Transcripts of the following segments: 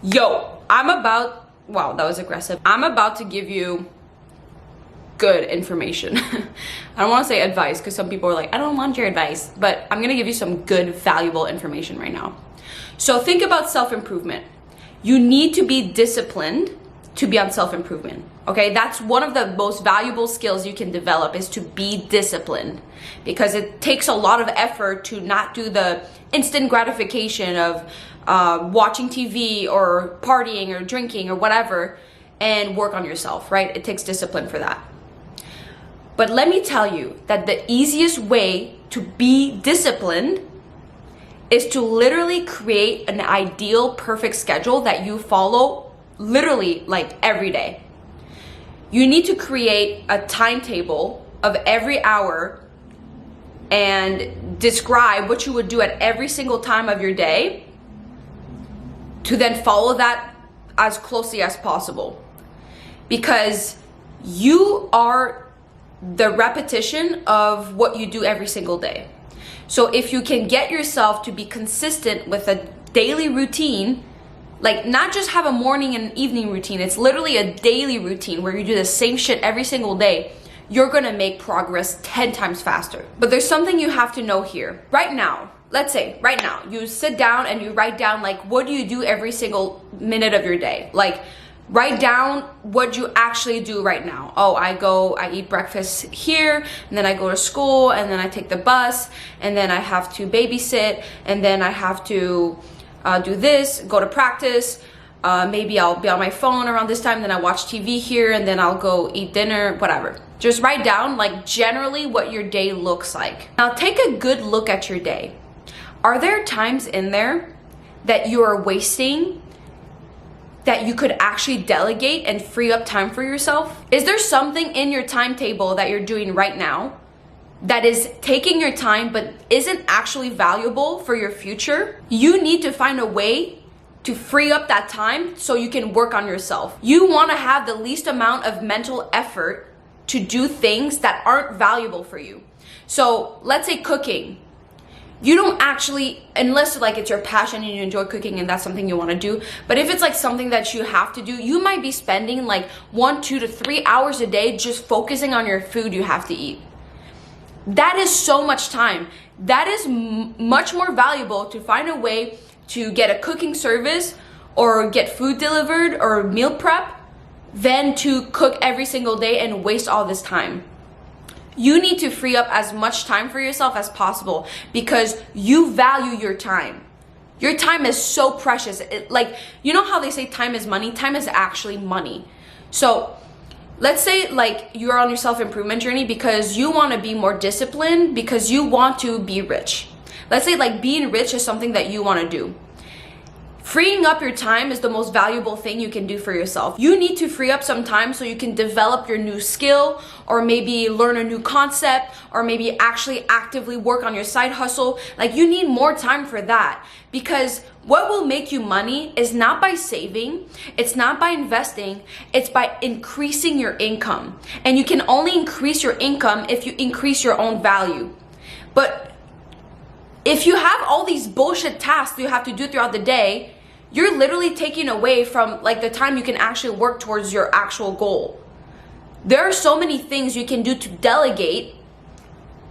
Wow, that was aggressive. I'm about to give you good information. I don't want to say advice because some people are like, I don't want your advice, but I'm gonna give you some good, valuable information right now. So think about self-improvement. You need to be disciplined to be on self-improvement, okay? That's one of the most valuable skills you can develop, is to be disciplined, because it takes a lot of effort to not do the instant gratification of watching TV or partying or drinking or whatever and work on yourself, right? It takes discipline for that. But let me tell you that the easiest way to be disciplined is to literally create an ideal, perfect schedule that you follow literally like every day. You need to create a timetable of every hour and describe what you would do at every single time of your day, to then follow that as closely as possible. Because you are the repetition of what you do every single day. So if you can get yourself to be consistent with a daily routine, like not just have a morning and evening routine, it's literally a daily routine where you do the same shit every single day, you're gonna make progress 10 times faster. But there's something you have to know here. Right now, let's say right now, you sit down and you write down like, what do you do every single minute of your day? Like, write down what you actually do right now. Oh, I eat breakfast here, and then I go to school, and then I take the bus, and then I have to babysit, and then I have to do this, go to practice. Maybe I'll be on my phone around this time, then I watch TV here, and then I'll go eat dinner, whatever. Just write down like generally what your day looks like. Now take a good look at your day. Are there times in there that you are wasting that you could actually delegate and free up time for yourself? Is there something in your timetable that you're doing right now that is taking your time but isn't actually valuable for your future? You need to find a way to free up that time so you can work on yourself. You want to have the least amount of mental effort to do things that aren't valuable for you. So let's say cooking. You don't actually, unless like it's your passion and you enjoy cooking and that's something you want to do, but if it's like something that you have to do, you might be spending like 1, 2 to 3 hours a day just focusing on your food you have to eat. That is so much time. That is much more valuable to find a way to get a cooking service or get food delivered or meal prep than to cook every single day and waste all this time. You need to free up as much time for yourself as possible because you value your time. Your time is so precious. Like, you know how they say time is money? Time is actually money. So let's say like you're on your self-improvement journey because you want to be more disciplined, because you want to be rich. Let's say like being rich is something that you want to do. Freeing up your time is the most valuable thing you can do for yourself. You need to free up some time so you can develop your new skill, or maybe learn a new concept, or maybe actually actively work on your side hustle. Like, you need more time for that, because what will make you money is not by saving, it's not by investing, it's by increasing your income. And you can only increase your income if you increase your own value. But if you have all these bullshit tasks you have to do throughout the day, you're literally taking away from like the time you can actually work towards your actual goal. There are so many things you can do to delegate,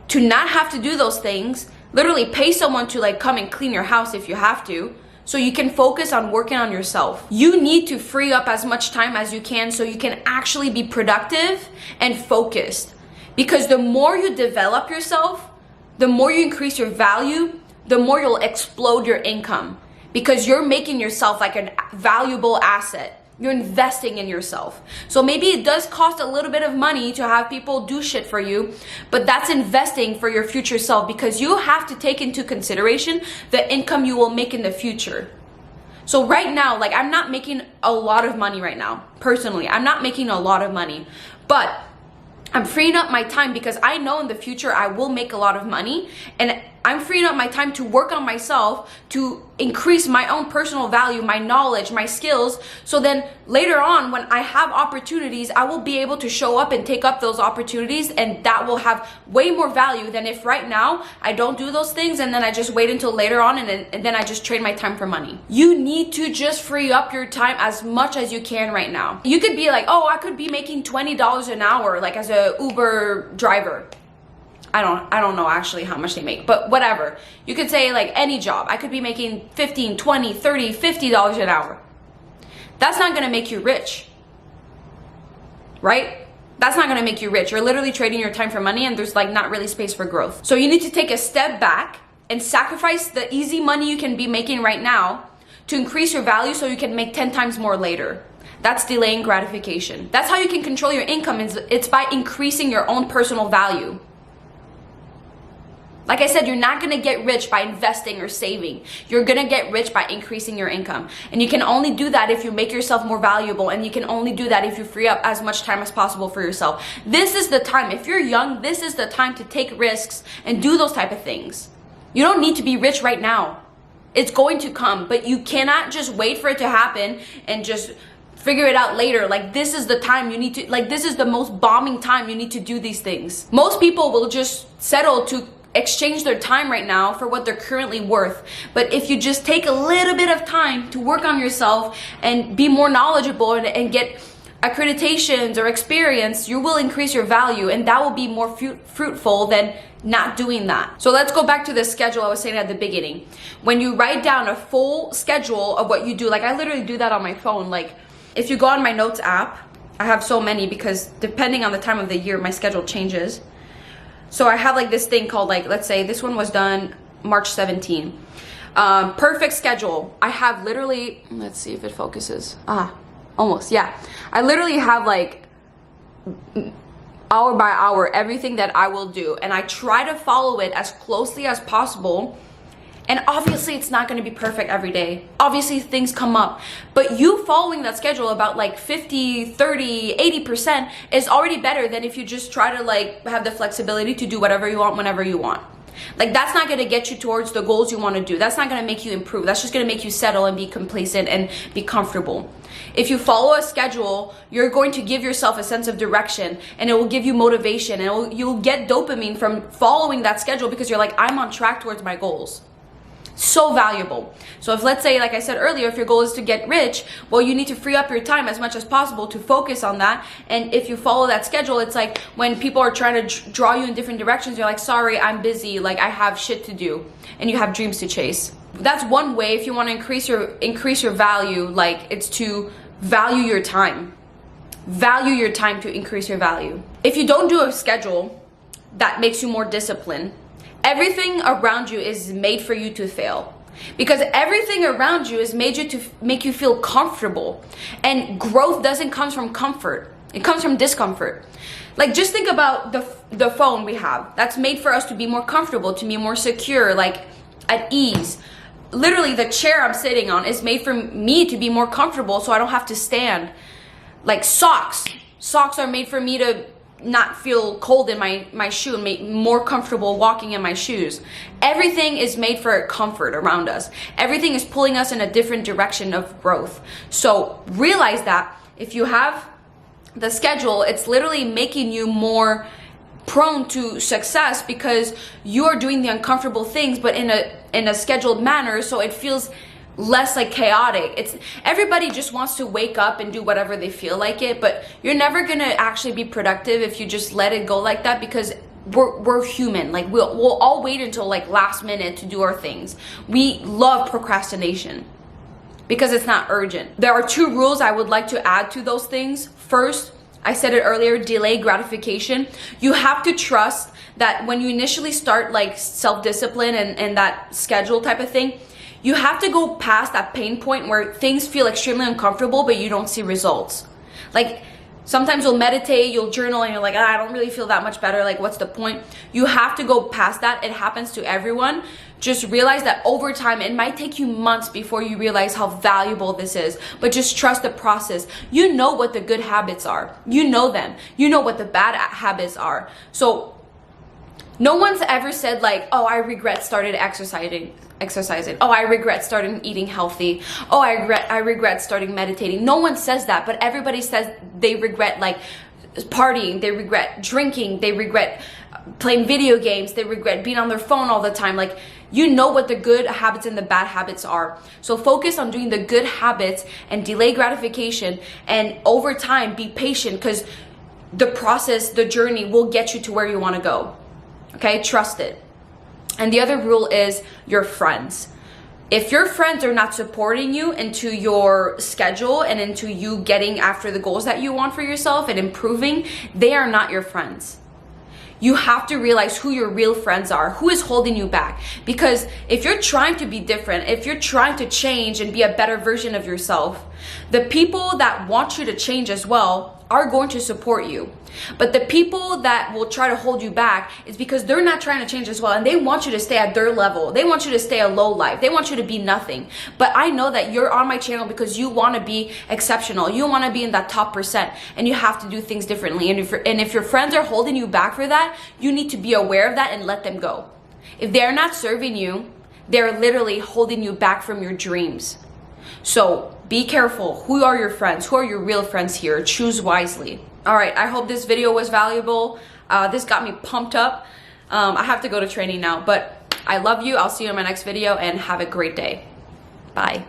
to not have to do those things. Literally pay someone to like come and clean your house if you have to, so you can focus on working on yourself. You need to free up as much time as you can so you can actually be productive and focused. Because the more you develop yourself, the more you increase your value, the more you'll explode your income, because you're making yourself like a valuable asset. You're investing in yourself. So maybe it does cost a little bit of money to have people do shit for you, but that's investing for your future self, because you have to take into consideration the income you will make in the future. So right now, like, I'm not making a lot of money right now. Personally, I'm not making a lot of money, but I'm freeing up my time because I know in the future I will make a lot of money, and I'm freeing up my time to work on myself, to increase my own personal value, my knowledge, my skills. So then later on, when I have opportunities, I will be able to show up and take up those opportunities, and that will have way more value than if right now I don't do those things and then I just wait until later on and then I just trade my time for money. You need to just free up your time as much as you can right now. You could be like, oh, I could be making $20 an hour, like as a Uber driver. I don't know actually how much they make, but whatever. You could say like any job. I could be making $15, $20, $30, $50 an hour. That's not gonna make you rich, right? That's not gonna make you rich. You're literally trading your time for money, and there's like not really space for growth. So you need to take a step back and sacrifice the easy money you can be making right now to increase your value so you can make 10 times more later. That's delaying gratification. That's how you can control your income. It's by increasing your own personal value. Like I said, you're not gonna get rich by investing or saving. You're gonna get rich by increasing your income. And you can only do that if you make yourself more valuable, and you can only do that if you free up as much time as possible for yourself. This is the time. If you're young, this is the time to take risks and do those type of things. You don't need to be rich right now. It's going to come, but you cannot just wait for it to happen and just figure it out later. Like, this is the time you need to, like, this is the most bombing time you need to do these things. Most people will just settle to exchange their time right now for what they're currently worth. But if you just take a little bit of time to work on yourself and be more knowledgeable and get accreditations or experience, you will increase your value, and that will be more fruitful than not doing that. So let's go back to the schedule I was saying at the beginning. When you write down a full schedule of what you do, like I literally do that on my phone. Like if you go on my notes app, I have so many because depending on the time of the year, my schedule changes. So I have like this thing called, like, let's say this one was done March 17. Perfect schedule. I have literally, let's see if it focuses. Almost, yeah. I literally have like hour by hour everything that I will do, and I try to follow it as closely as possible. And obviously it's not going to be perfect every day. Obviously things come up, but you following that schedule about like 50, 30, 80% is already better than if you just try to like have the flexibility to do whatever you want whenever you want. Like, that's not going to get you towards the goals you want to do. That's not going to make you improve. That's just going to make you settle and be complacent and be comfortable. If you follow a schedule, you're going to give yourself a sense of direction, and it will give you motivation, and you'll get dopamine from following that schedule because you're like, I'm on track towards my goals. So valuable. So if, let's say, like I said earlier, if your goal is to get rich, well, you need to free up your time as much as possible to focus on that. And if you follow that schedule, it's like when people are trying to draw you in different directions, you're like, sorry, I'm busy, like I have shit to do, and you have dreams to chase. That's one way. If you want to increase your value, like, it's to value your time. Value your time to increase your value. If you don't do a schedule that makes you more disciplined, everything around you is made for you to fail, because everything around you is made to make you feel comfortable, and growth doesn't come from comfort. It comes from discomfort. Like, just think about the phone we have. That's made for us to be more comfortable, to be more secure, like at ease. Literally, the chair I'm sitting on is made for me to be more comfortable so I don't have to stand. Like socks are made for me to not feel cold in my shoe and make more comfortable walking in my shoes. Everything is made for comfort around us. Everything is pulling us in a different direction of growth. So realize that if you have the schedule, it's literally making you more prone to success because you are doing the uncomfortable things, but in a scheduled manner, so it feels less like chaotic. Everybody just wants to wake up and do whatever they feel like it, but you're never gonna actually be productive if you just let it go like that, because we're human. Like, we'll all wait until like last minute to do our things. We love procrastination because it's not urgent. There are 2 rules I would like to add to those things. First, I said it earlier, delay gratification. You have to trust that when you initially start like self-discipline and that schedule type of thing, you have to go past that pain point where things feel extremely uncomfortable, but you don't see results. Like, sometimes you'll meditate, you'll journal, and you're like, I don't really feel that much better. Like, what's the point? You have to go past that. It happens to everyone. Just realize that over time, it might take you months before you realize how valuable this is, but just trust the process. You know what the good habits are. You know them. You know what the bad habits are. So No one's ever said like, oh, I regret started exercising. Oh, I regret starting eating healthy. Oh, I regret starting meditating. No one says that, but everybody says they regret like partying, they regret drinking, they regret playing video games, they regret being on their phone all the time. Like, you know what the good habits and the bad habits are. So focus on doing the good habits and delay gratification, and over time be patient, because the process, the journey will get you to where you want to go. Okay, trust it. And the other rule is your friends. If your friends are not supporting you into your schedule and into you getting after the goals that you want for yourself and improving, they are not your friends. You have to realize who your real friends are, who is holding you back. Because if you're trying to be different, if you're trying to change and be a better version of yourself, the people that want you to change as well are going to support you. But the people that will try to hold you back is because they're not trying to change as well, and they want you to stay at their level. They want you to stay a low life. They want you to be nothing. But I know that you're on my channel because you want to be exceptional. You want to be in that top %, and you have to do things differently. And if your friends are holding you back for that, you need to be aware of that and let them go. If they're not serving you, they're literally holding you back from your dreams. So be careful. Who are your friends? Who are your real friends here? Choose wisely. All right, I hope this video was valuable. This got me pumped up. I have to go to training now, but I love you. I'll see you in my next video, and have a great day. Bye.